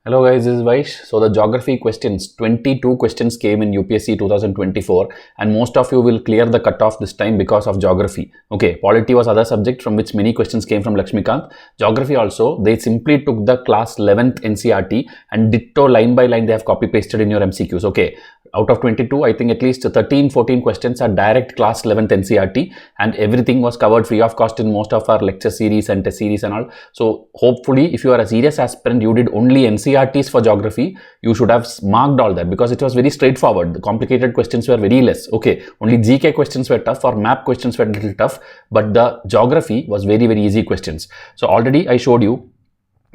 Hello guys, this is Vysh. So the geography questions, 22 questions came in UPSC 2024 and most of you will clear the cutoff this time because of geography. Okay, polity was other subject from which many questions came from Lakshmikant. Geography also, they simply took the class 11th NCERT and ditto line by line they have copy pasted in your MCQs. Okay, out of 22, I think at least 13-14 questions are direct class 11th NCERT and everything was covered free of cost in most of our lecture series and test series and all. So hopefully if you are a serious aspirant, you did only NCERTs for geography, you should have marked all that because it was very straightforward. The complicated questions were very less. Okay, only GK questions were tough or map questions were a little tough, but the geography was very easy questions. So already I showed you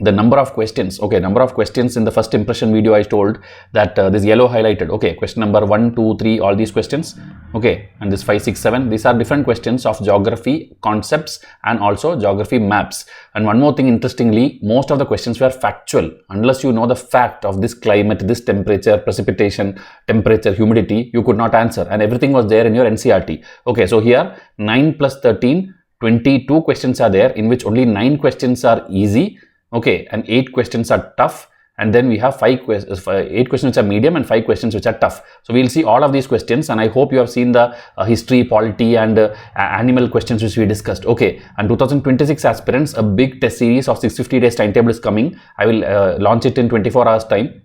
the number of questions. Okay, number of questions in the first impression video I told that this yellow highlighted. Okay, question number 1, 2, 3, all these questions. Okay, and this 5, 6, 7, these are different questions of geography concepts and also geography maps. And one more thing, interestingly, most of the questions were factual. Unless you know the fact of this climate, this temperature, precipitation, temperature, humidity, you could not answer, and everything was there in your NCERT. Okay, so here 9 plus 13, 22 questions are there, in which only 9 questions are easy. Okay, and 8 questions are tough, and then we have 8 questions which are medium and 5 questions which are tough. So we'll see all of these questions, and I hope you have seen the history, polity and animal questions which we discussed. Okay, and 2026 aspirants, a big test series of 650 days timetable is coming. I will launch it in 24 hours time.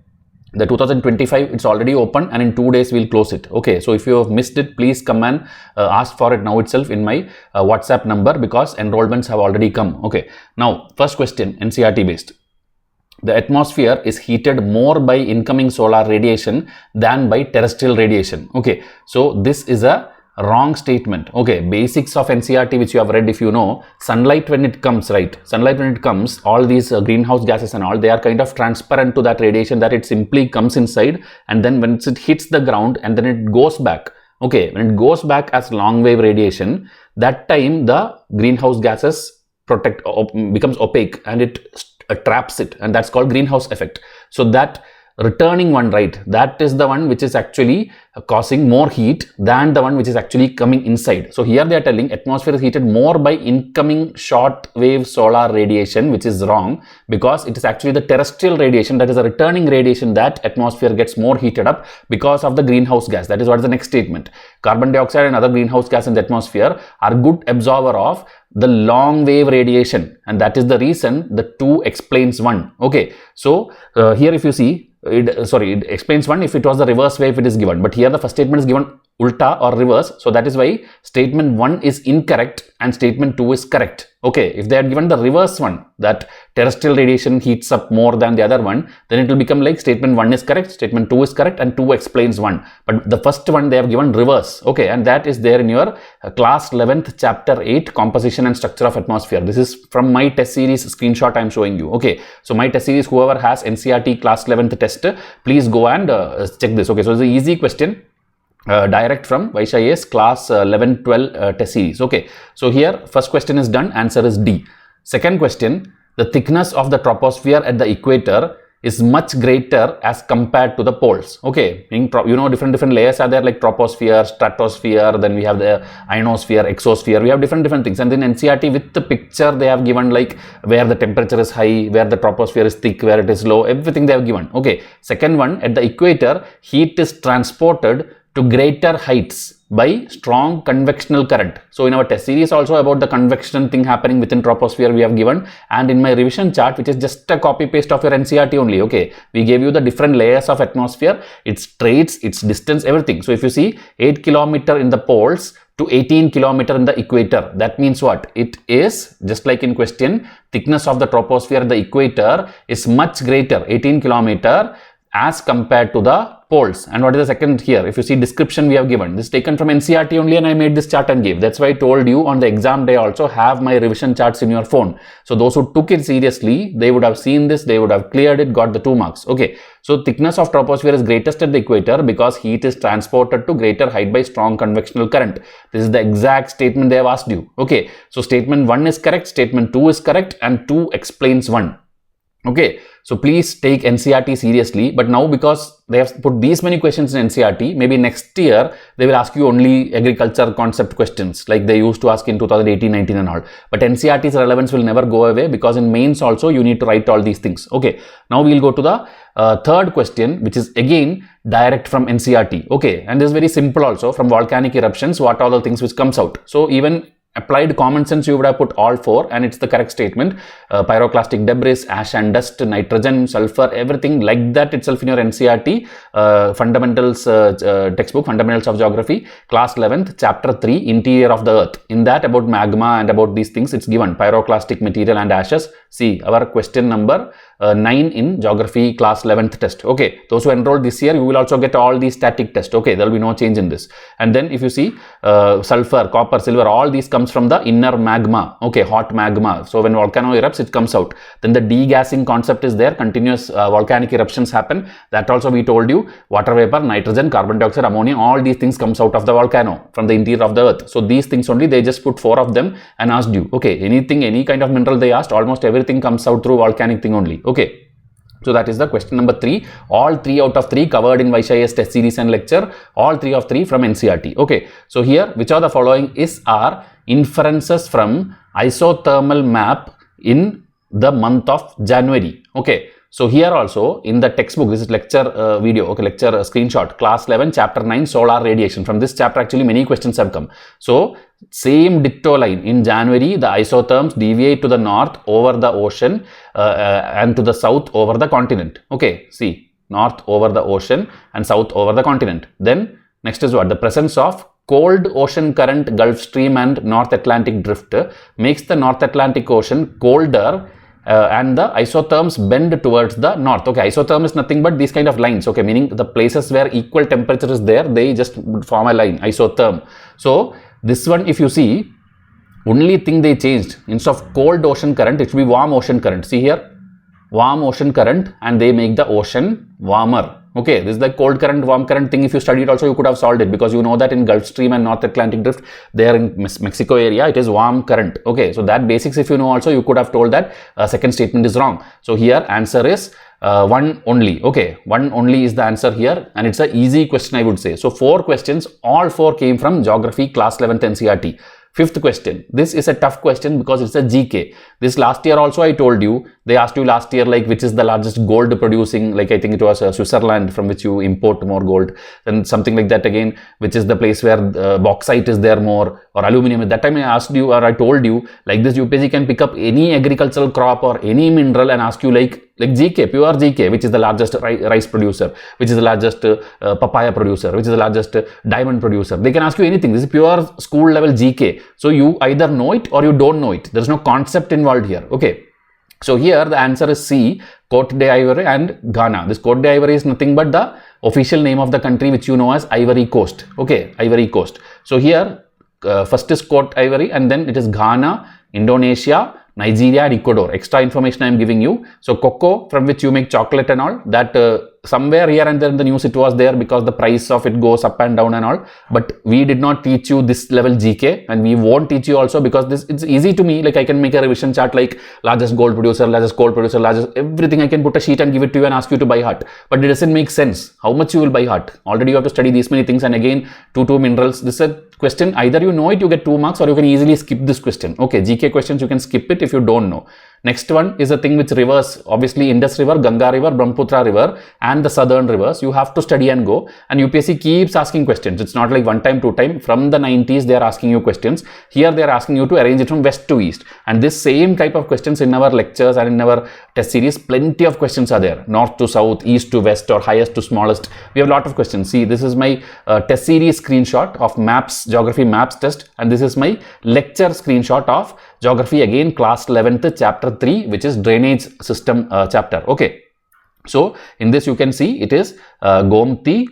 The 2025, it's already open, and in 2 days we'll close it. Okay, so if you have missed it, please come and ask for it now itself in my WhatsApp number because enrollments have already come. Okay, now first question, NCERT based. The atmosphere is heated more by incoming solar radiation than by terrestrial radiation. Okay, so this is a wrong statement. Okay, basics of NCERT which you have read, if you know, sunlight when it comes, right? Sunlight when it comes, all these greenhouse gases and all, they are kind of transparent to that radiation, that it simply comes inside, and then when it hits the ground and then it goes back. Okay, when it goes back as long wave radiation, that time the greenhouse gases becomes opaque and it traps it, and that's called greenhouse effect. So that returning one, right, that is the one which is actually causing more heat than the one which is actually coming inside. So here they are telling atmosphere is heated more by incoming short wave solar radiation, which is wrong because it is actually the terrestrial radiation, that is a returning radiation, that atmosphere gets more heated up because of the greenhouse gas. That is what is the next statement. Carbon dioxide and other greenhouse gas in the atmosphere are good absorber of the long wave radiation, and that is the reason the 2 explains 1. Okay, so here if you see, it explains 1 if it was the reverse way if it is given, but here the first statement is given ulta or reverse, so that is why statement 1 is incorrect and statement 2 is correct. Okay, if they had given the reverse one, that terrestrial radiation heats up more than the other one, then it will become like statement 1 is correct, statement 2 is correct, and 2 explains 1. But the first one they have given reverse. Okay, and that is there in your class 11th chapter 8 composition and structure of atmosphere. This is from my test series screenshot I am showing you. Okay, so my test series, whoever has NCERT class 11th test, please go and check this. Okay, so it's an easy question. Direct from Vysh IAS class 11-12 test series. Okay, so here first question is done, answer is D. Second question, the thickness of the troposphere at the equator is much greater as compared to the poles. Okay, you know, different layers are there, like troposphere, stratosphere, then we have the ionosphere, exosphere, we have different things. And then NCERT with the picture they have given, like where the temperature is high, where the troposphere is thick, where it is low, everything they have given. Okay, second one, at the equator heat is transported to greater heights by strong convectional current. So in our test series also about the convection thing happening within troposphere we have given, and in my revision chart, which is just a copy paste of your NCERT only. Okay, we gave you the different layers of atmosphere, its traits, its distance, everything. So if you see 8 kilometer in the poles to 18 kilometer in the equator, that means what? It is just like in question, thickness of the troposphere at the equator is much greater, 18 kilometer, as compared to the poles. And what is the second here? If you see description we have given, this is taken from NCERT only, and I made this chart and gave. That's why I told you on the exam day also have my revision charts in your phone. So those who took it seriously, they would have seen this, they would have cleared it, got the 2 marks. Okay, so thickness of troposphere is greatest at the equator because heat is transported to greater height by strong convectional current. This is the exact statement they have asked you. Okay, so statement 1 is correct, statement 2 is correct, and 2 explains 1. Okay, so please take NCERT seriously. But now because they have put these many questions in NCERT, maybe next year they will ask you only agriculture concept questions like they used to ask in 2018-19 and all. But NCERT's relevance will never go away because in mains also you need to write all these things. Okay, now we'll go to the third question, which is again direct from NCERT. Okay, and this is very simple also. From volcanic eruptions, what are the things which comes out? So even applied common sense, you would have put all four, and it's the correct statement. Pyroclastic debris, ash and dust, nitrogen, sulfur, everything like that itself in your NCERT fundamentals textbook, fundamentals of geography, class 11th, chapter 3, interior of the earth. In that, about magma and about these things, it's given pyroclastic material and ashes. See our question number 9 in geography class 11th test. Okay, those who enrolled this year, you will also get all these static tests. Okay, there will be no change in this. And then if you see sulfur, copper, silver, all these comes from the inner magma. Okay, hot magma. So when volcano erupts, it comes out. Then the degassing concept is there. Continuous volcanic eruptions happen. That also we told you. Water vapor, nitrogen, carbon dioxide, ammonia, all these things comes out of the volcano from the interior of the earth. So these things only, they just put 4 of them and asked you. Okay, anything, any kind of mineral they asked, almost everything comes out through volcanic thing only. Okay. So that is the question number 3. All 3 out of 3 covered in Vysh's test series and lecture. All 3 of 3 from NCERT. Okay. So here, which are the following are inferences from isothermal map in the month of January. Okay. So here also in the textbook, this is lecture video, okay, lecture screenshot, class 11, chapter 9, solar radiation. From this chapter actually many questions have come. So same ditto line, in January the isotherms deviate to the north over the ocean and to the south over the continent. Okay, see, north over the ocean and south over the continent. Then next is what? The presence of cold ocean current, Gulf Stream and North Atlantic drift makes the North Atlantic Ocean colder and the isotherms bend towards the north. Okay, isotherm is nothing but these kind of lines. Okay, meaning the places where equal temperature is there, they just form a line, isotherm. So this one, if you see, only thing they changed, instead of cold ocean current, it should be warm ocean current. See here, warm ocean current, and they make the ocean warmer. Okay, this is the cold current, warm current thing. If you studied also, you could have solved it, because you know that in Gulf Stream and North Atlantic drift, there in Mexico area, it is warm current. Okay, so that basics, if you know also, you could have told that second statement is wrong. So here answer is 1 only. Okay, 1 only is the answer here, and it's an easy question, I would say. So 4 questions, all 4 came from geography class 11th NCERT. 5th question. This is a tough question because it's a GK. This last year also I told you, they asked you last year like which is the largest gold producing, like I think it was Switzerland, from which you import more gold. Then something like that again, which is the place where bauxite is there more, or aluminum. At that time I asked you, or I told you, like this UPSC can pick up any agricultural crop or any mineral and ask you like GK, pure GK, which is the largest rice producer, which is the largest papaya producer, which is the largest diamond producer. They can ask you anything. This is pure school level GK. So you either know it or you don't know it. There is no concept involved here. Okay. So here the answer is C, Cote d'Ivoire and Ghana. This Cote d'Ivoire is nothing but the official name of the country which you know as Ivory Coast. Okay, Ivory Coast. So here first is Cote d'Ivoire, and then it is Ghana, Indonesia, Nigeria and Ecuador. Extra information I am giving you. So cocoa, from which you make chocolate and all, that somewhere here and there in the news it was there because the price of it goes up and down and all. But we did not teach you this level GK, and we won't teach you also because this, it's easy to me. Like I can make a revision chart like largest gold producer, largest coal producer, largest everything. I can put a sheet and give it to you and ask you to buy heart. But it doesn't make sense. How much you will buy heart? Already you have to study these many things, and again two minerals. This is a question, either you know it, you get 2 marks, or you can easily skip this question. Okay, GK questions you can skip it if you don't know. Next one is a thing which rivers, obviously Indus River, Ganga River, Brahmaputra River and the southern rivers. You have to study and go, and UPSC keeps asking questions. It's not like 1 time, 2 time. From the 90s they are asking you questions. Here they are asking you to arrange it from west to east, and this same type of questions in our lectures and in our test series, plenty of questions are there. North to south, east to west, or highest to smallest. We have a lot of questions. See, this is my test series screenshot of maps, geography maps test, and this is my lecture screenshot of geography, again class 11th chapter 3, which is drainage system chapter. Okay, so in this you can see it is Gomti,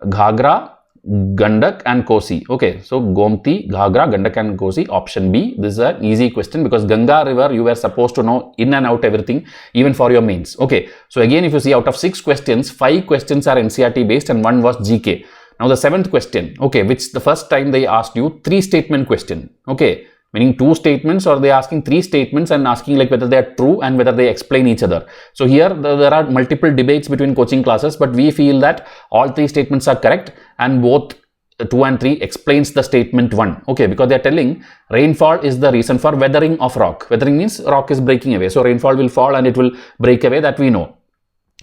Ghagra, Gandak and Kosi. Okay, so Gomti, Ghagra, Gandak and Kosi, option B. This is an easy question because Ganga River you were supposed to know in and out everything, even for your mains. Okay, so again if you see, out of 6 questions, 5 questions are NCERT based and 1 was GK. Now the 7th question, okay, which the first time they asked you 3 statement question. Okay, Meaning 2 statements, or they are asking 3 statements and asking like whether they are true and whether they explain each other. So here there are multiple debates between coaching classes, but we feel that all 3 statements are correct and both 2 and 3 explains the statement 1. Okay, because they are telling rainfall is the reason for weathering of rock. Weathering means rock is breaking away. So rainfall will fall and it will break away, that we know.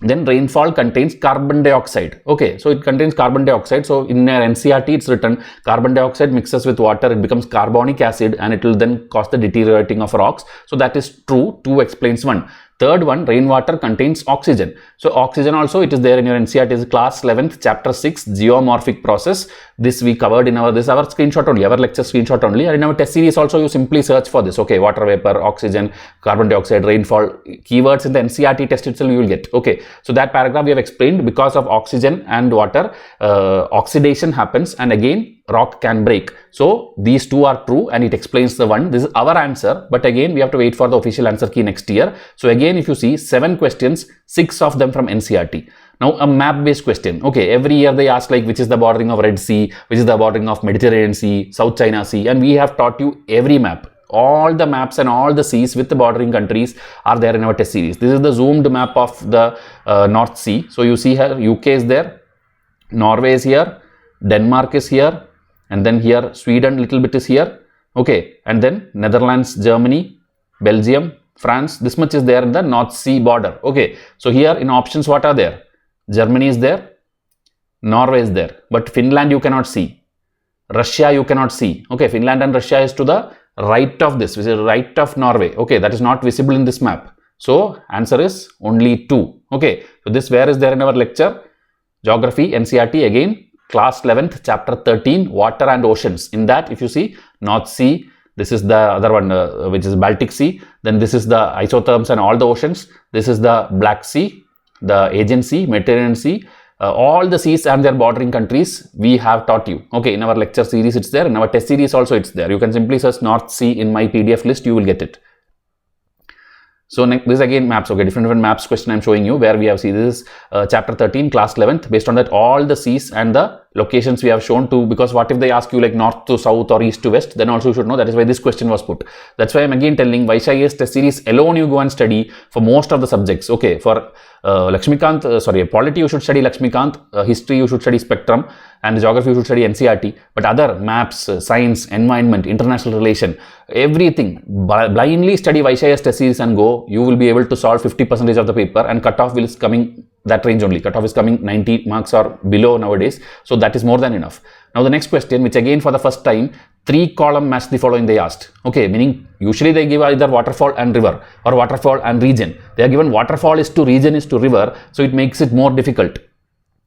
Then rainfall contains carbon dioxide. Okay, so it contains carbon dioxide. So in our NCERT it's written carbon dioxide mixes with water, it becomes carbonic acid and it will then cause the deteriorating of rocks. So that is true. 2 explains 1. Third one, rainwater contains oxygen. So oxygen also, it is there in your NCERT, is class 11th chapter 6 geomorphic process. This we covered in our screenshot only, our lecture screenshot only, and in our test series also you simply search for this. Okay, water vapor, oxygen, carbon dioxide, rainfall, keywords in the NCERT test itself you will get. Okay, so that paragraph we have explained, because of oxygen and water oxidation happens and again rock can break. So these 2 are true and it explains the 1. This is our answer, but again we have to wait for the official answer key next year. So again, if you see 7 questions, 6 of them from NCERT. Now a map based question. Okay, every year they ask like which is the bordering of Red Sea, which is the bordering of Mediterranean Sea, South China Sea, and we have taught you every map. All the maps and all the seas with the bordering countries are there in our test series. This is the zoomed map of the North Sea. So you see here UK is there, Norway is here, Denmark is here, and then here Sweden little bit is here. Okay, and then Netherlands, Germany, Belgium, France, this much is there in the North Sea border. Okay, so here in options what are there? Germany is there, Norway is there, but Finland you cannot see, Russia you cannot see. Okay, Finland and Russia is to the right of this, which is right of Norway. Okay, that is not visible in this map. So answer is only 2. Okay, so this where is there in our lecture? Geography, NCERT, again class 11th chapter 13 water and oceans. In that if you see North Sea, this is the other one which is Baltic Sea, then this is the isotherms and all the oceans, this is the Black Sea, the Aegean Sea, Mediterranean Sea, all the seas and their bordering countries we have taught you. Okay, in our lecture series it's there, in our test series also it's there. You can simply search North Sea in my PDF list, you will get it. So next, this again maps. Okay, different maps question I'm showing you, where we have seen this is chapter 13 class 11th. Based on that all the seas and the locations we have shown to, because what if they ask you like north to south or east to west, then also you should know. That is why this question was put. That's why I'm again telling Vysh IAS test series alone you go and study for most of the subjects. Okay, for polity you should study Lakshmikant, history you should study spectrum, and geography you should study NCERT, but other maps, science, environment, international relation, everything blindly study Vysh IAS test series and go, you will be able to solve 50% of the paper, and cutoff is coming that range only. Cutoff is coming 90 marks or below nowadays, so that is more than enough. Now the next question, which again for the first time 3-column match the following they asked. Okay, meaning usually they give either waterfall and river or waterfall and region. They are given waterfall is to region is to river, so it makes it more difficult.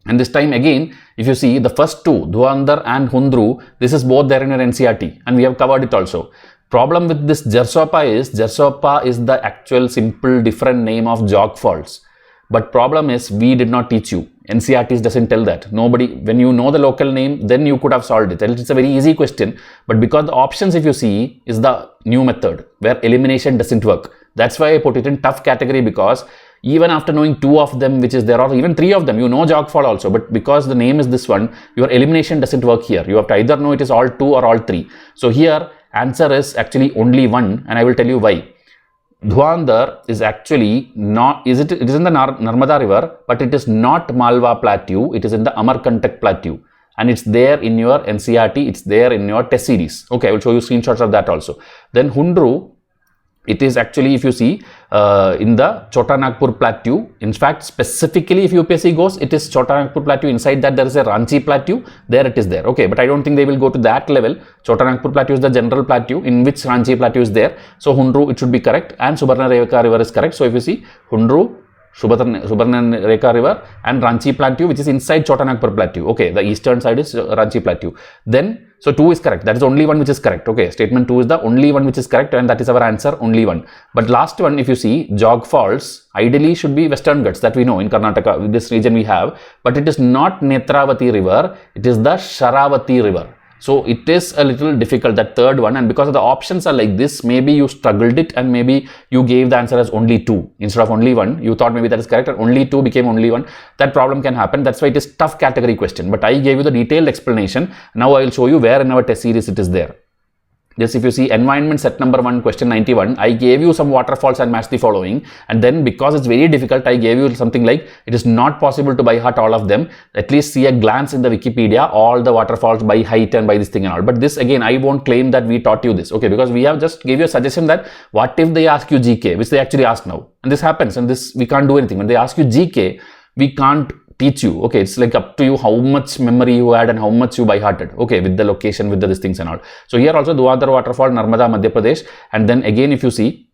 And this time again, if you see the first 2, Dhuandar and Hundru, this is both there in your NCERT and we have covered it also. Problem with this Jersopa is the actual simple different name of jog faults. But problem is we did not teach you. NCERT doesn't tell that. Nobody, when you know the local name, then you could have solved it. It's a very easy question. But because the options, if you see, is the new method where elimination doesn't work. That's why I put it in tough category, because even after knowing 2 of them, which is there, or even 3 of them, you know jog fall also. But because the name is this one, your elimination doesn't work here. You have to either know it is all 2 or all 3. So here answer is actually only 1, and I will tell you why. Dhuandar is actually not, it is in the Narmada river, but it is not Malwa Plateau, it is in the Amarkantak Plateau, and it's there in your NCERT, it's there in your test series. Okay, I will show you screenshots of that also. Then Hundru, it is actually, if you see, in the Chota Nagpur Plateau. In fact, specifically if UPSC goes, it is Chota Nagpur Plateau. Inside that there is a Ranchi Plateau. There it is there. Okay, but I don't think they will go to that level. Chota Nagpur Plateau is the general plateau in which Ranchi Plateau is there. So Hundru, it should be correct, and Subarna Reka river is correct. So if you see Hundru, Subarna Reka river and Ranchi Plateau, which is inside Chota Nagpur Plateau. Okay, the eastern side is Ranchi Plateau. Then, so 2 is correct. That is only one which is correct. Okay, statement 2 is the only one which is correct, and that is our answer, only one. But last one, if you see, jog falls ideally should be Western Ghats, that we know in Karnataka, with this region we have, but it is not Netravati river, it is the Sharavati river. So it is a little difficult, that third one, and because of the options are like this, maybe you struggled it and maybe you gave the answer as only 2 instead of only 1. You thought maybe that is correct, and only 2 became only 1. That problem can happen. That's why it is tough category question. But I gave you the detailed explanation. Now I will show you where in our test series it is there. Just if you see environment set number 1, question 91, I gave you some waterfalls and match the following, and then because it's very difficult, I gave you something like it is not possible to by heart all of them. At least see a glance in the Wikipedia, all the waterfalls by height and by this thing and all. But this again, I won't claim that we taught you this, okay, because we have just gave you a suggestion that what if they ask you GK, which they actually ask now, and this happens, and this we can't do anything. When they ask you GK, we can't teach you, okay, it's like up to you how much memory you had and how much you by hearted, okay, with the location, with the these things and all. So here also Dhuandhar waterfall, Narmada, Madhya Pradesh, and then again if you see,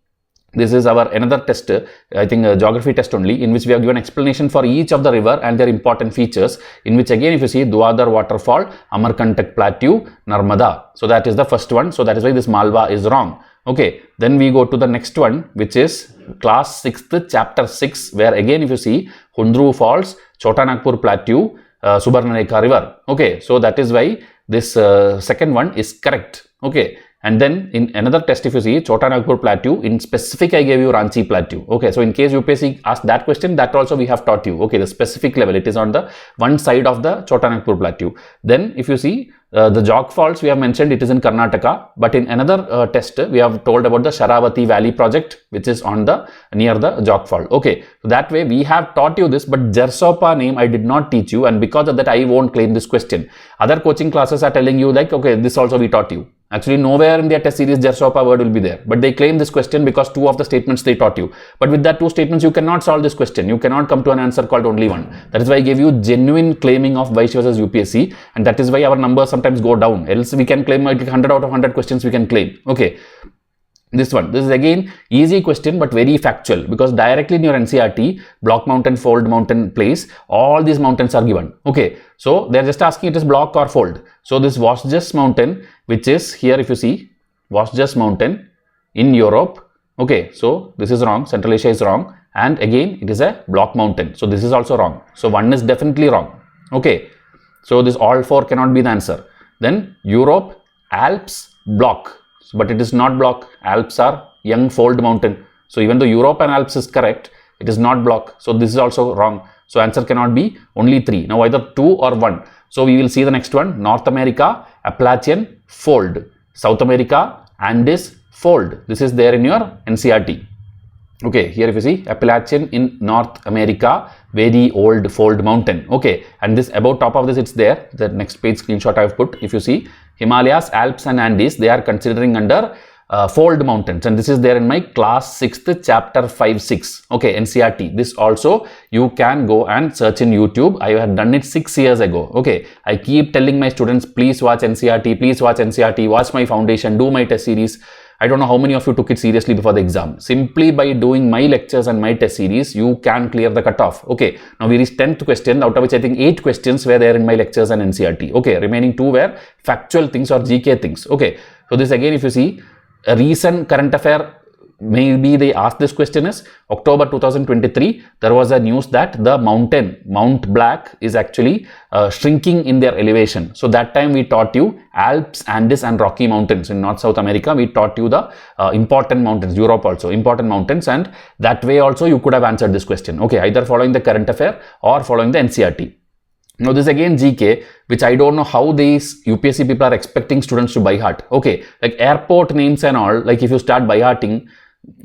this is our another test, I think a geography test only, in which we have given explanation for each of the river and their important features, in which again if you see Dhuandhar waterfall, Amarkantak plateau, Narmada. So that is the first one, so that is why this Malwa is wrong. Okay, then we go to the next one, which is class 6th, chapter 6, where again if you see Hundru Falls, Chota Nagpur Plateau, Subarnarekha River. Okay, so that is why this second one is correct. Okay, and then in another test if you see Chota Nagpur Plateau, in specific I gave you Ranchi Plateau. Okay, so in case UPSC asked that question, that also we have taught you. Okay, the specific level, it is on the one side of the Chota Nagpur Plateau. Then if you see the Jog Falls, we have mentioned it is in Karnataka, but in another test we have told about the Sharavati Valley project, which is on the near the Jog Fall. Okay, so that way we have taught you this, but Jersopa name I did not teach you, and because of that I won't claim this question. Other coaching classes are telling you like, okay, this also we taught you. Actually, nowhere in their test series Jersopa word will be there, but they claim this question because 2 of the statements they taught you. But with that 2 statements, you cannot solve this question. You cannot come to an answer called only one. That is why I gave you genuine claiming of Vysh versus UPSC, and that is why our numbers sometimes go down. Else we can claim like 100 out of 100 questions we can claim. Okay. This is again easy question but very factual, because directly in your NCERT, block mountain, fold mountain, place, all these mountains are given. Okay, so they are just asking it is block or fold. So this Vosges mountain, which is here if you see Vosges mountain in Europe. Okay, so this is wrong, Central Asia is wrong, and again it is a block mountain, so this is also wrong. So one is definitely wrong. Okay, so this all 4 cannot be the answer. Then Europe, Alps, block. But it is not block. Alps are young fold mountain. So even though Europe and Alps is correct, it is not block. So this is also wrong. So answer cannot be only 3. Now either 2 or 1. So we will see the next one. North America, Appalachian, fold. South America, Andes, fold. This is there in your NCERT. Okay, here if you see Appalachian in North America, very old fold mountain. Okay, and this above top of this it's there. The next page screenshot I have put. If you see Himalayas, Alps and Andes, they are considering under fold mountains, and this is there in my class 6th chapter 5-6. Okay, NCERT. This also you can go and search in YouTube. I have done it 6 years ago. Okay, I keep telling my students, please watch NCERT, please watch NCERT, watch my foundation, do my test series. I don't know how many of you took it seriously before the exam. Simply by doing my lectures and my test series, you can clear the cutoff. Okay, now we reached 10th question, out of which I think 8 questions were there in my lectures and NCERT. Okay, remaining 2 were factual things or GK things. Okay, so this again if you see a recent current affair, maybe they asked this question is October 2023, there was a news that the mountain, Mount Black, is actually shrinking in their elevation. So that time we taught you Alps, Andes and Rocky Mountains in North South America. We taught you the important mountains, Europe also, important mountains, and that way also you could have answered this question. Okay, either following the current affair or following the NCERT. Now this again GK, which I don't know how these UPSC people are expecting students to by heart. Okay, like airport names and all, like if you start by hearting,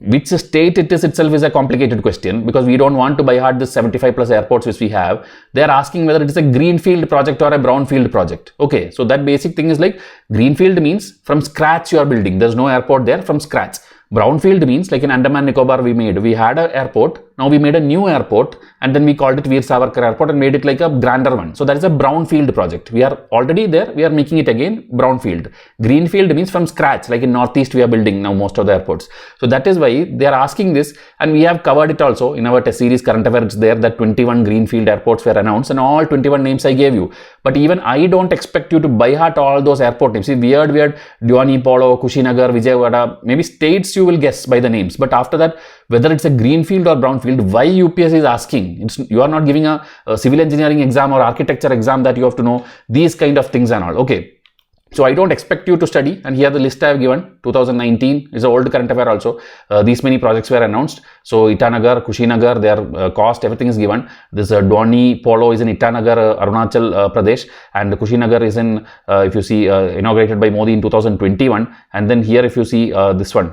which state it is itself is a complicated question, because we don't want to by heart the 75 plus airports which we have. They are asking whether it is a greenfield project or a brownfield project. Okay, so that basic thing is like greenfield means from scratch you are building. There's no airport there from scratch. Brownfield means like in Andaman Nicobar we had an airport. Now we made a new airport and then we called it Veer Savarkar Airport and made it like a grander one. So that is a brownfield project. We are already there. We are making it again brownfield. Greenfield means from scratch, like in Northeast we are building now most of the airports. So that is why they are asking this, and we have covered it also in our test series current affairs there that 21 greenfield airports were announced and all 21 names I gave you. But even I don't expect you to by heart all those airport names. See, weird Diwani Polo, Kushinagar, Vijayawada, maybe states you will guess by the names. But after that, whether it's a greenfield or brownfield, why UPSC is asking? You are not giving a civil engineering exam or architecture exam that you have to know these kind of things and all. Okay. So I don't expect you to study, and here the list I have given. 2019 is an old current affair also. These many projects were announced. So Itanagar, Kushinagar, their cost, everything is given. This Dhoni Polo is in Itanagar, Arunachal Pradesh, and Kushinagar is in, if you see, inaugurated by Modi in 2021. And then here if you see this one,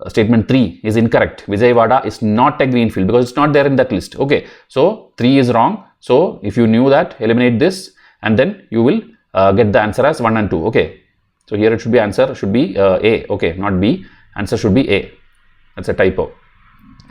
statement 3 is incorrect. Vijayawada is not a greenfield because it's not there in that list. Okay, so 3 is wrong. So if you knew that, eliminate this, and then you will get the answer as 1 and 2. Okay, so here it should be answer should be A. Okay, not B. Answer should be A. That's a typo.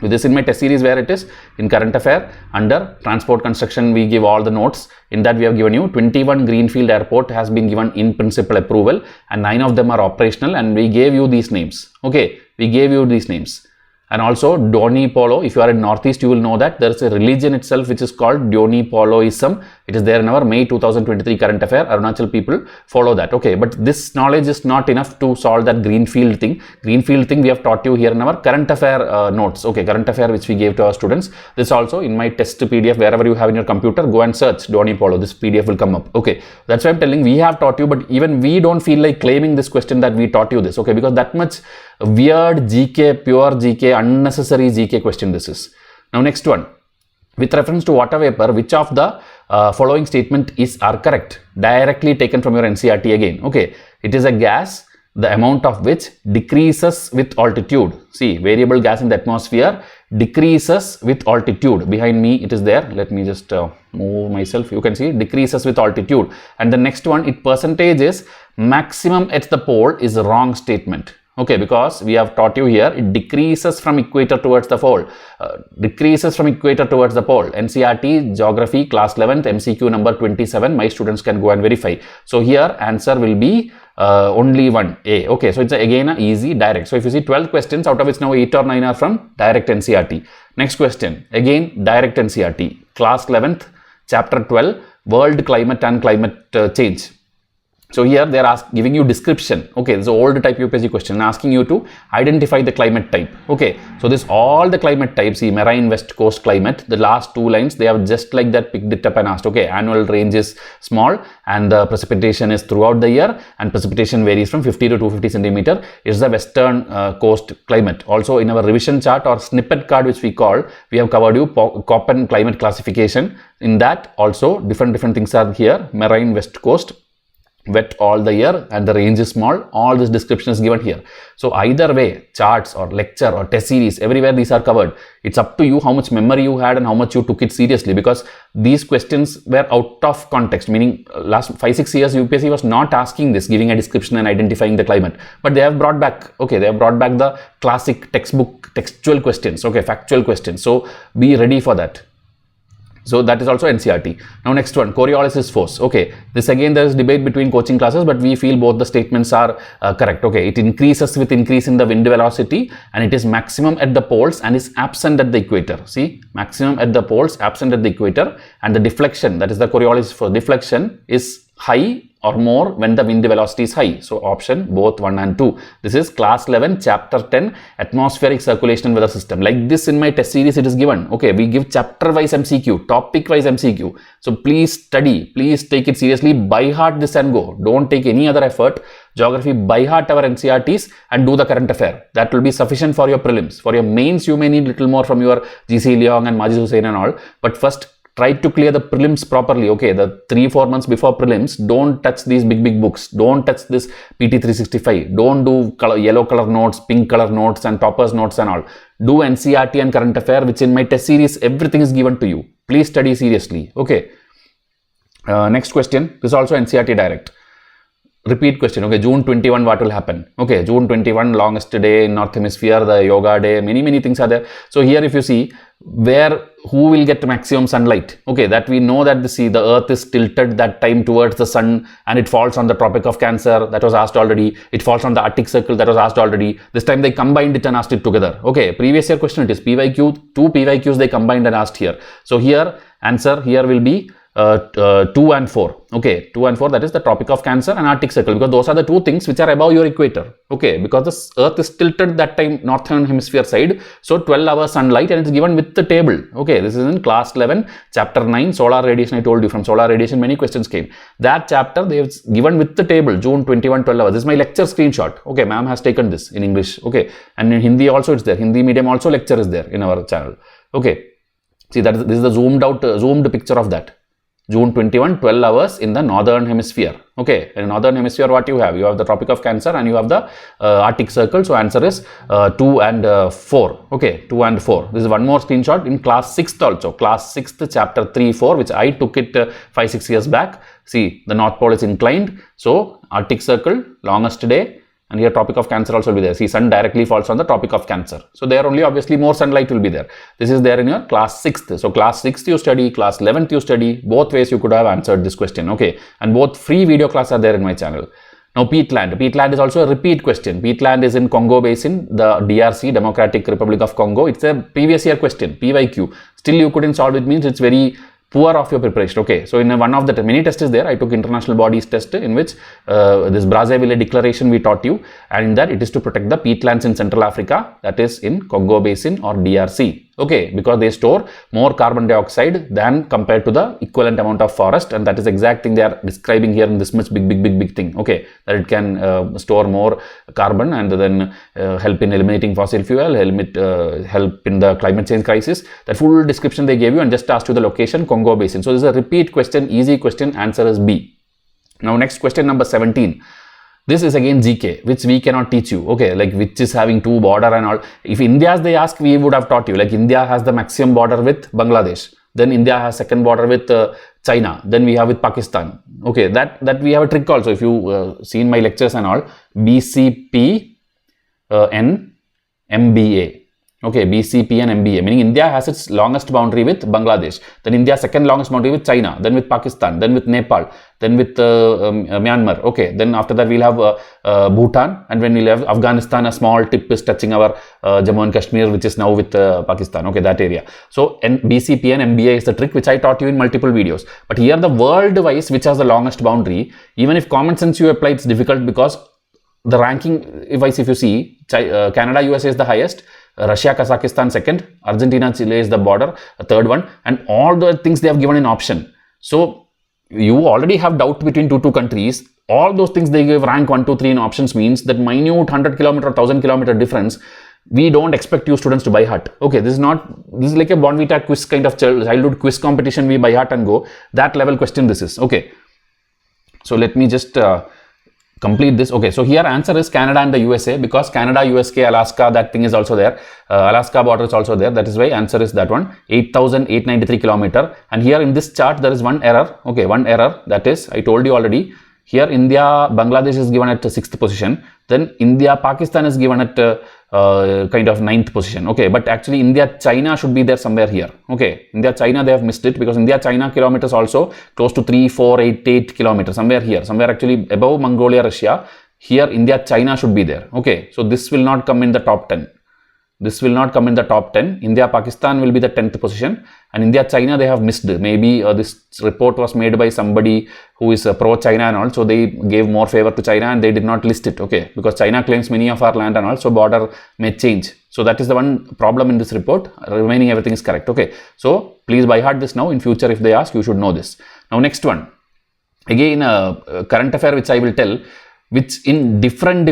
With this in my test series where it is in current affair under transport construction, we give all the notes. In that we have given you 21 greenfield airport has been given in principle approval, and 9 of them are operational, and we gave you these names. Okay, we gave you these names. And also Dhoni Polo, if you are in Northeast, you will know that there is a religion itself which is called Dhoni Poloism. It is there in our May 2023 current affair. Arunachal people follow that. Okay, but this knowledge is not enough to solve that greenfield thing. Greenfield thing we have taught you here in our current affair notes. Okay, current affair which we gave to our students. This also in my test PDF, wherever you have in your computer, go and search Dhoni Polo. This PDF will come up. Okay, that's why I'm telling we have taught you, but even we don't feel like claiming this question that we taught you this. Okay, because that much weird GK, pure GK, unnecessary GK question this is. Now next one, with reference to water vapor, which of the following statement are correct? Directly taken from your NCERT again. Okay, it is a gas, the amount of which decreases with altitude. See, variable gas in the atmosphere decreases with altitude. Behind me it is there. Let me just move myself. You can see decreases with altitude. And the next one, it percentage is maximum at the pole is a wrong statement. Okay, because we have taught you here, it decreases from equator towards the pole. Decreases from equator towards the pole. NCERT Geography class 11th MCQ number 27. My students can go and verify. So here answer will be only one A. Okay, so it's again a easy direct. So if you see 12 questions, out of which now 8 or 9 are from direct NCERT. Next question, again direct NCERT. Class 11th, chapter 12, World Climate and Climate Change. So here they are giving you description. Okay, this is an old type UPSC question asking you to identify the climate type. Okay, so this all the climate types, see marine west coast climate, the last 2 lines they have just like that picked it up and asked. Okay, annual range is small and the precipitation is throughout the year, and precipitation varies from 50 to 250 centimeter. It's the western coast climate. Also in our revision chart or snippet card which we call, we have covered you Köppen climate classification. In that also different things are here. Marine west coast, wet all the year, and the range is small. All this description is given here. So either way, charts or lecture or test series, everywhere these are covered. It's up to you how much memory you had and how much you took it seriously, because these questions were out of context, meaning last 5-6 years UPSC was not asking this, giving a description and identifying the climate, but they have brought back, okay, they have brought back the classic textbook textual questions, okay, factual questions. So be ready for that. So that is also NCERT. Now next one, Coriolis force. Okay, this again there is debate between coaching classes, but we feel both the statements are correct. Okay, it increases with increase in the wind velocity, and it is maximum at the poles and is absent at the equator. See, maximum at the poles, absent at the equator, and the deflection, that is the Coriolis force deflection, is high or more when the wind velocity is high. So option both 1 and 2. This is class 11 chapter 10 atmospheric circulation and weather system. Like this in my test series it is given. Okay, we give chapter wise MCQ, topic wise MCQ. So please study, please take it seriously, by heart this and go. Don't take any other effort. Geography by heart our NCERTs and do the current affair. That will be sufficient for your prelims. For your mains you may need little more from your GC Leong and Majid Hussain and all, but first try to clear the prelims properly. Okay, the 3-4 months before prelims, don't touch these big books. Don't touch this PT 365. Don't do yellow color notes, pink color notes and toppers notes and all. Do NCERT and current affair, which in my test series everything is given to you. Please study seriously. Okay. Next question. This is also NCERT direct. Repeat question. Okay, June 21 what will happen? Okay, June 21 longest day in North Hemisphere, the yoga day, many things are there. So here if you see who will get maximum sunlight, okay, that we know that the earth is tilted that time towards the sun and it falls on the Tropic of Cancer, that was asked already. It falls on the Arctic Circle, that was asked already. This time they combined it and asked it together. Okay, previous year question it is PYQ, 2 PYQs they combined and asked here. So here answer here will be 2 and 4. Okay, 2 and 4, that is the Tropic of Cancer and Arctic Circle, because those are the two things which are above your equator. Okay, because the Earth is tilted that time northern hemisphere side, so 12 hours sunlight, and it's given with the table. Okay, this is in class 11, chapter 9, solar radiation. I told you from solar radiation many questions came. That chapter they have given with the table, June 21, 12 hours. This is my lecture screenshot. Okay, ma'am has taken this in English. Okay, and in Hindi also it's there. Hindi medium also lecture is there in our channel. Okay, see that this is the zoomed picture of that. June 21, 12 hours in the northern hemisphere. Okay, in northern hemisphere what you have? You have the Tropic of Cancer and you have the Arctic Circle. So answer is 2 and 4. Okay, 2 and 4. This is one more screenshot in class 6th also. Class 6th, chapter 3, 4, which I took it 5-6 years back. See, the North Pole is inclined. So Arctic Circle, longest day. And here Tropic of Cancer also will be there. See, sun directly falls on the Tropic of Cancer. So there only obviously more sunlight will be there. This is there in your class 6th. So class 6th you study, class 11th you study. Both ways you could have answered this question. Okay. And both free video classes are there in my channel. Now peatland. Peatland is also a repeat question. Peatland is in Congo Basin, the DRC, Democratic Republic of Congo. It's a previous year question, PYQ. Still you couldn't solve it, means it's very poor of your preparation. Okay, so in one of the mini tests is there. I took international bodies test in which this Brazzaville declaration we taught you, and in that it is to protect the peatlands in Central Africa, that is in Congo Basin or DRC. Okay, because they store more carbon dioxide than compared to the equivalent amount of forest, and that is the exact thing they are describing here in this much big thing. Okay, that it can store more carbon and then help in eliminating fossil fuel, help in the climate change crisis. That full description they gave you and just asked you the location, Congo Basin. So this is a repeat question, easy question. Answer is B. Now next question number 17. This is again GK, which we cannot teach you. Okay, like which is having two border and all. If India's they ask, we would have taught you. Like India has the maximum border with Bangladesh. Then India has second border with China. Then we have with Pakistan. Okay, that we have a trick also. If you seen my lectures and all, BCP and MBA. Okay, BCP and MBA, meaning India has its longest boundary with Bangladesh, then India's second longest boundary with China, then with Pakistan, then with Nepal, then with Myanmar. Okay, then after that we'll have Bhutan, and when we'll have Afghanistan, a small tip is touching our Jammu and Kashmir, which is now with Pakistan. Okay, that area. So BCP and MBA is the trick which I taught you in multiple videos. But here the world-wise, which has the longest boundary, even if common sense you apply, it's difficult because the ranking wise, if you see, Canada, USA is the highest. Russia, Kazakhstan second, Argentina, Chile is the border, third one, and all the things they have given in option. So you already have doubt between two countries. All those things they give rank 1, 2, 3 in options means that minute 100 kilometer, 1000 kilometer difference. We don't expect you students to by heart. Okay, this is like a Bonvita quiz kind of childhood quiz competition. We by heart and go that level question. This is okay. So let me just complete this. Okay, so here answer is Canada and the USA, because Canada, USA, Alaska, that thing is also there. Alaska border is also there. That is why answer is that one, 8,893 kilometer. And here in this chart there is one error. Okay, one error, that is, I told you already. Here India, Bangladesh is given at 6th position. Then India, Pakistan is given at kind of 9th position. Okay, but actually India, China should be there somewhere here. Okay, India, China, they have missed it, because India, China kilometers also close to 3,488 kilometers, somewhere here, somewhere actually above Mongolia, Russia. Here India, China should be there. Okay, so this will not come in the top 10. This will not come in the top 10. India, Pakistan will be the 10th position, and India, China, they have missed. Maybe this report was made by somebody who is pro-China and all, so they gave more favor to China and they did not list it. Okay, because China claims many of our land and also border may change. So that is the one problem in this report. Remaining everything is correct. Okay, so please by heart this now. In future, if they ask, you should know this. Now next one, again current affair which I will tell, which in different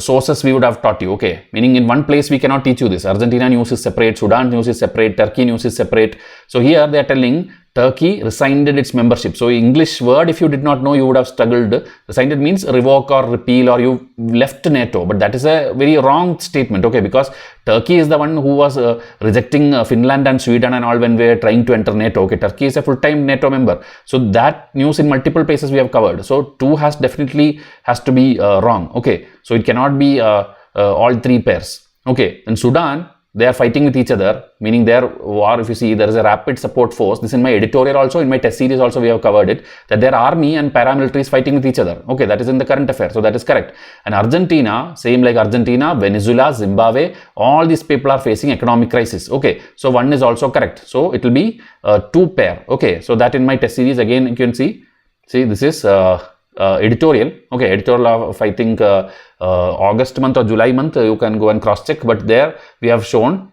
sources we would have taught you. Okay, meaning in one place we cannot teach you this. Argentina news is separate, Sudan news is separate, Turkey news is separate. So here they are telling Turkey rescinded its membership. So English word, if you did not know, you would have struggled. Rescinded means revoke or repeal, or you left NATO. But that is a very wrong statement. Okay, because Turkey is the one who was rejecting Finland and Sweden and all when we were trying to enter NATO. Okay, Turkey is a full-time NATO member. So that news in multiple places we have covered. So 2 definitely has to be wrong. Okay, so it cannot be all 3 pairs. Okay, in Sudan, they are fighting with each other, meaning their war, if you see, there is a rapid support force. This in my editorial also, in my test series also we have covered it, that their army and paramilitaries fighting with each other. Okay, that is in the current affair, so that is correct. And Argentina, same like Argentina, Venezuela, Zimbabwe, all these people are facing economic crisis. Okay, so 1 is also correct. So it will be 2 pair. Okay, so that in my test series again you can see this is editorial. Okay, editorial of I think August month or July month, you can go and cross check, but there we have shown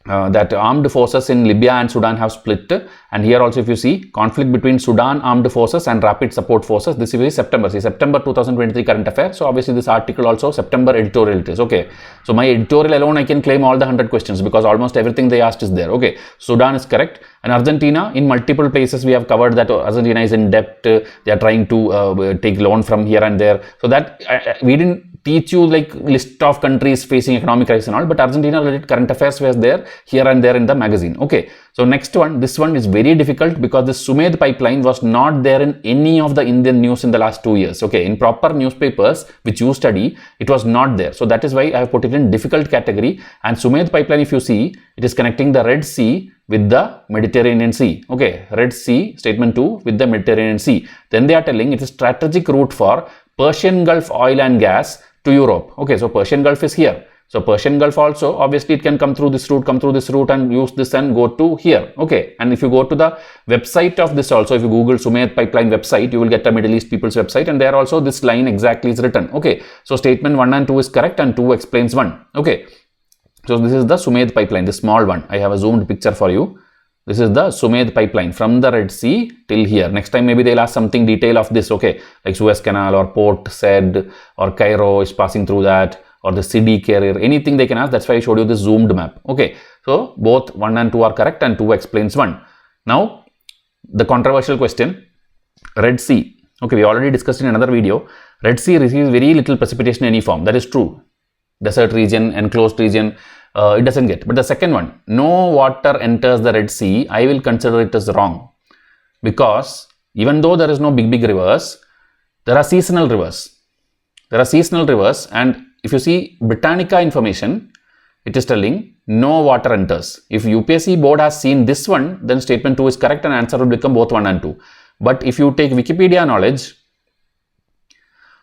that armed forces in Libya and Sudan have split, and here also if you see conflict between Sudan armed forces and rapid support forces, this is September, see September 2023 current affair. So obviously this article also September editorial it is. Okay, so my editorial alone I can claim all the 100 questions because almost everything they asked is there. Okay, Sudan is correct, and Argentina in multiple places we have covered that Argentina is in debt, they are trying to take loan from here and there, so that we didn't teach you like list of countries facing economic crisis and all, but Argentina related current affairs was there here and there in the magazine. Okay, so next one, this one is very difficult because the Sumedh pipeline was not there in any of the Indian news in the last 2 years. Okay, in proper newspapers which you study, it was not there, so that is why I have put it in difficult category. And Sumedh pipeline, if you see, it is connecting the Red Sea with the Mediterranean Sea. Okay, Red Sea, statement 2 with the Mediterranean Sea. Then they are telling it is strategic route for Persian Gulf oil and gas to Europe. Okay, so Persian Gulf is here. So Persian Gulf also, obviously it can come through this route, and use this and go to here. Okay, and if you go to the website of this also, if you Google Sumedh pipeline website, you will get a Middle East people's website, and there also this line exactly is written. Okay, so statement 1 and 2 is correct, and 2 explains 1. Okay, so this is the Sumedh pipeline, the small one. I have a zoomed picture for you. This is the Sumedh pipeline from the Red Sea till here. Next time maybe they'll ask something detail of this, okay, like Suez Canal or Port Said or Cairo is passing through that, or the CD carrier, anything they can ask. That's why I showed you this zoomed map. Okay, so both 1 and 2 are correct, and 2 explains 1. Now the controversial question, Red Sea. Okay, we already discussed in another video. Red Sea receives very little precipitation in any form. That is true. Desert region, enclosed region, it doesn't get. But the second one, no water enters the Red Sea, I will consider it as wrong, because even though there is no big rivers, there are seasonal rivers. And if you see Britannica information, it is telling no water enters. If UPSC board has seen this one, then statement 2 is correct and answer will become both 1 and 2. But if you take Wikipedia knowledge,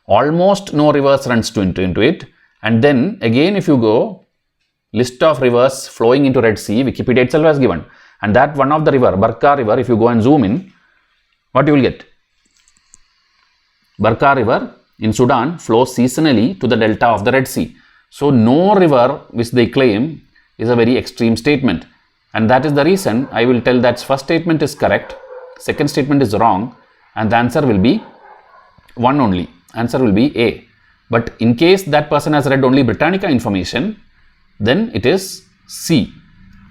almost no rivers runs into it. And then again, if you go list of rivers flowing into Red Sea, Wikipedia itself has given, and that one of the river, Barka river, if you go and zoom in, what you will get? Barka river in Sudan flows seasonally to the delta of the Red Sea. So no river which they claim is a very extreme statement, and that is the reason I will tell that first statement is correct, second statement is wrong, and the answer will be 1 only. Answer will be A. But in case that person has read only Britannica information, then it is C.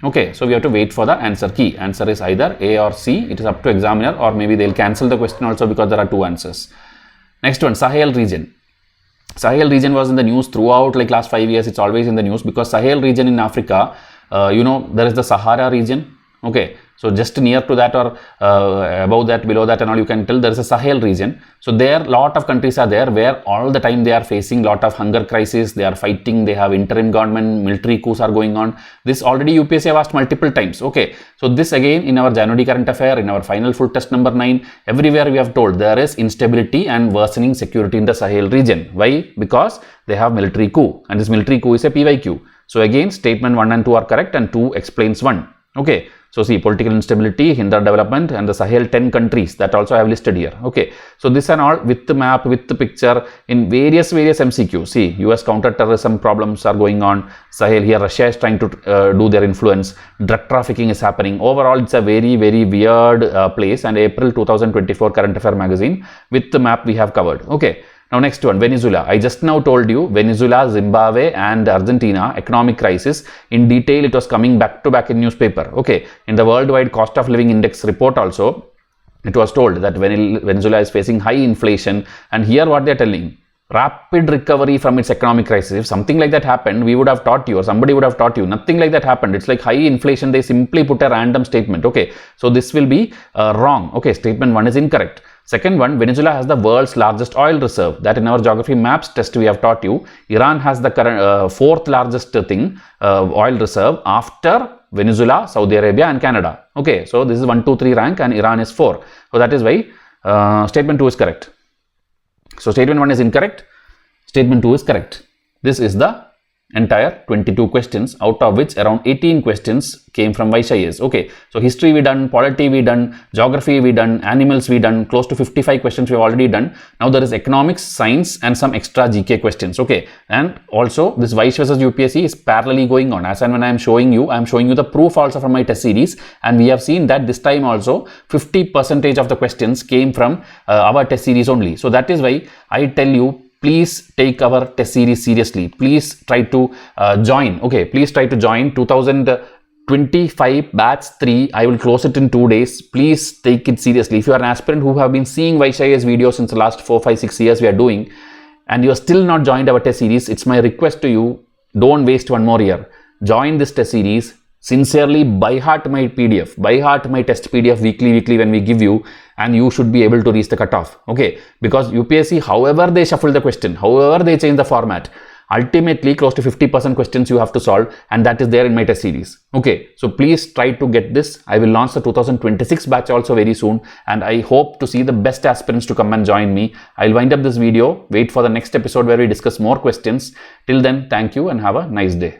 Okay, so we have to wait for the answer key. Answer is either A or C. It is up to examiner, or maybe they'll cancel the question also because there are 2 answers. Next one, Sahel region. Sahel region was in the news throughout like last 5 years. It's always in the news because Sahel region in Africa, you know, there is the Sahara region. Okay, so just near to that or above that, below that and all, you can tell there is a Sahel region. So there lot of countries are there where all the time they are facing lot of hunger crisis, they are fighting, they have interim government, military coups are going on. This already UPSC have asked multiple times. Okay, so this again in our January current affair, in our final full test number 9, everywhere we have told there is instability and worsening security in the Sahel region. Why? Because they have military coup, and this military coup is a PYQ. So again statement 1 and 2 are correct, and 2 explains 1. Okay, so see political instability, hinder development, and the Sahel 10 countries that also I have listed here. Okay, so this and all with the map, with the picture in various MCQs. See, US counter-terrorism problems are going on. Sahel here, Russia is trying to do their influence. Drug trafficking is happening. Overall, it's a very weird place. And April 2024 Current Affair magazine with the map we have covered. Okay. Now next one, Venezuela. I just now told you Venezuela, Zimbabwe and Argentina economic crisis. In detail, it was coming back to back in newspaper. Okay, in the worldwide cost of living index report also, it was told that Venezuela is facing high inflation, and here what they are telling, rapid recovery from its economic crisis. If something like that happened, we would have taught you, or somebody would have taught you. Nothing like that happened. It's like high inflation. They simply put a random statement. Okay, so this will be wrong. Okay, statement 1 is incorrect. Second one, Venezuela has the world's largest oil reserve. That in our geography maps test we have taught you. Iran has the current fourth largest oil reserve after Venezuela, Saudi Arabia and Canada. Okay, so this is 1, 2, 3 rank and Iran is 4. So that is why statement 2 is correct. So statement 1 is incorrect. Statement 2 is correct. This is the entire 22 questions, out of which around 18 questions came from Vysh IAS. Okay, so history we done, polity we done, geography we done, animals we done, close to 55 questions we have already done. Now there is economics, science and some extra GK questions. Okay, and also this Vysh versus UPSC is parallelly going on. As and when I am showing you the proof also from my test series, and we have seen that this time also 50% of the questions came from our test series only. So that is why I tell you, please take our test series seriously. Please try to join. Okay, please try to join 2025 batch 3. I will close it in 2 days. Please take it seriously. If you are an aspirant who have been seeing Vysh IAS videos since the last 4, 5, 6 years we are doing, and you are still not joined our test series, it's my request to you, don't waste one more year. Join this test series. Sincerely, by heart my PDF, by heart my test PDF weekly when we give you, and you should be able to reach the cutoff. Okay, because UPSC, however they shuffle the question, however they change the format, ultimately close to 50% questions you have to solve, and that is there in my test series. Okay, so please try to get this. I will launch the 2026 batch also very soon, and I hope to see the best aspirants to come and join me. I'll wind up this video. Wait for the next episode where we discuss more questions. Till then, thank you and have a nice day.